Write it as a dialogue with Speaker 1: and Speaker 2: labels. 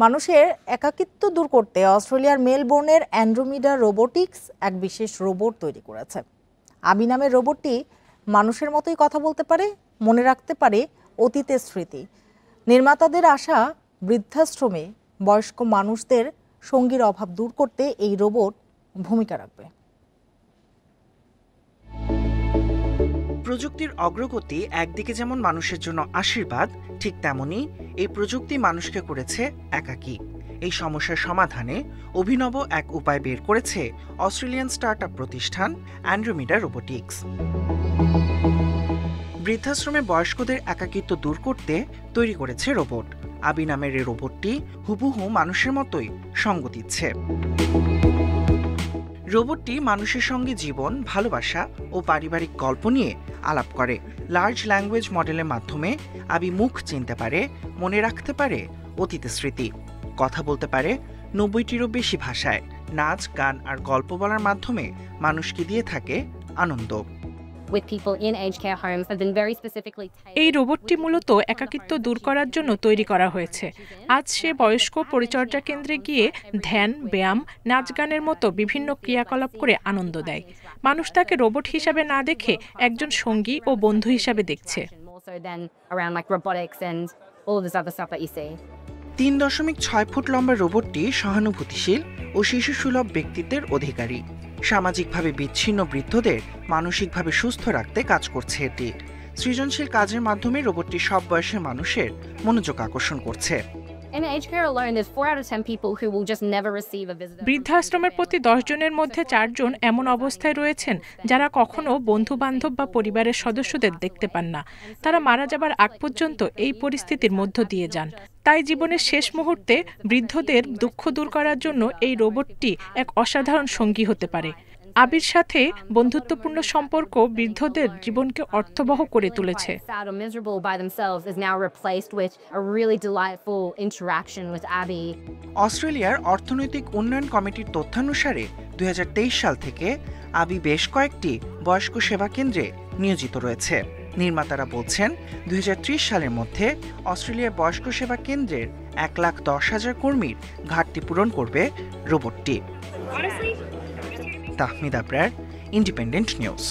Speaker 1: মানুষের একাকিত্ব দূর করতে অস্ট্রেলিয়ার মেলবোর্নের অ্যান্ড্রোমিডা রোবোটিক্স এক বিশেষ রোবট তৈরি করেছে। আবি নামের রোবটটি মানুষের মতোই কথা বলতে পারে, মনে রাখতে পারে অতীতের স্মৃতি। নির্মাতাদের আশা, বৃদ্ধাশ্রমে বয়স্ক মানুষদের সঙ্গীর অভাব দূর করতে এই রোবট ভূমিকা রাখবে।
Speaker 2: প্রযুক্তির অগ্রগতি একদিকে যেমন মানুষের জন্য আশীর্বাদ, ঠিক তেমনি এই প্রযুক্তি মানুষকে করেছে একাকী। এই সমস্যার সমাধানে অভিনব এক উপায় বের করেছে অস্ট্রেলিয়ান স্টার্টআপ প্রতিষ্ঠান অ্যান্ড্রোমিডা রোবোটিক্স। বৃদ্ধাশ্রমে বয়স্কদের একাকিত্ব দূর করতে তৈরি করেছে রোবট। আবি নামের এই রোবটটি হুবহু মানুষের মতোই সঙ্গ দিচ্ছে। রোবটটি মানুষের সঙ্গে জীবন, ভালোবাসা ও পারিবারিক গল্প নিয়ে আলাপ করে। লার্জ ল্যাঙ্গুয়েজ মডেলের মাধ্যমে আবি মুখ চিনতে পারে, মনে রাখতে পারে অতীতের স্মৃতি, কথা বলতে পারে 90টিরও বেশি ভাষায়, নাচ, গান আর গল্প বলার মাধ্যমে মানুষকে দিয়ে থাকে আনন্দ।
Speaker 3: এই রোবটটি মূলত একাকিত্ব দূর করার জন্য তৈরি করা হয়েছে। আজ সে বয়স্ক পরিচর্যা কেন্দ্রে গিয়ে ধ্যান, ব্যায়াম, নাচ, গানের মতো বিভিন্ন ক্রিয়াকলাপ করে আনন্দ দেয়। মানুষ তাকে রোবট হিসাবে না দেখে একজন সঙ্গী ও বন্ধু হিসাবে দেখছে।
Speaker 2: 3.6 ফুট লম্বা রোবটটি সহানুভূতিশীল ও শিশুসুলভ ব্যক্তিত্বের অধিকারী। সামাজিকভাবে বিচ্ছিন্ন বৃদ্ধদের মানসিকভাবে সুস্থ রাখতে কাজ করছে এটি। সৃজনশীল কাজের মাধ্যমে রোবটটি সব বয়সের মানুষের মনোযোগ আকর্ষণ করছে।
Speaker 3: বৃদ্ধাশ্রমের প্রতি 10 জনের মধ্যে 4 জন এমন অবস্থায় রয়েছেন যারা কখনো বন্ধু বান্ধব বা পরিবারের সদস্যদের দেখতে পান না। তারা মারা যাবার আগ পর্যন্ত এই পরিস্থিতির মধ্য দিয়ে যান। তাই জীবনের শেষ মুহূর্তে বৃদ্ধদের দুঃখ দূর করার জন্য এই রোবটটি এক অসাধারণ সঙ্গী হতে পারে। আবির সাথে বন্ধুত্বপূর্ণ সম্পর্ক বৃদ্ধদের জীবনকে অর্থবহ করে তুলেছে।
Speaker 2: অস্ট্রেলিয়ার অর্থনৈতিক উন্নয়ন কমিটির তথ্যানুসারে 2023 সাল থেকে আবি বেশ কয়েকটি বয়স্ক সেবা কেন্দ্রে নিয়োজিত রয়েছে। নির্মাতারা বলছেন 2030 সালের মধ্যে অস্ট্রেলিয়ার বয়স্ক সেবা কেন্দ্রের 1,10,000 কর্মীর ঘাটতি পূরণ করবে রোবটটি। Tahmid Abrar, independent news.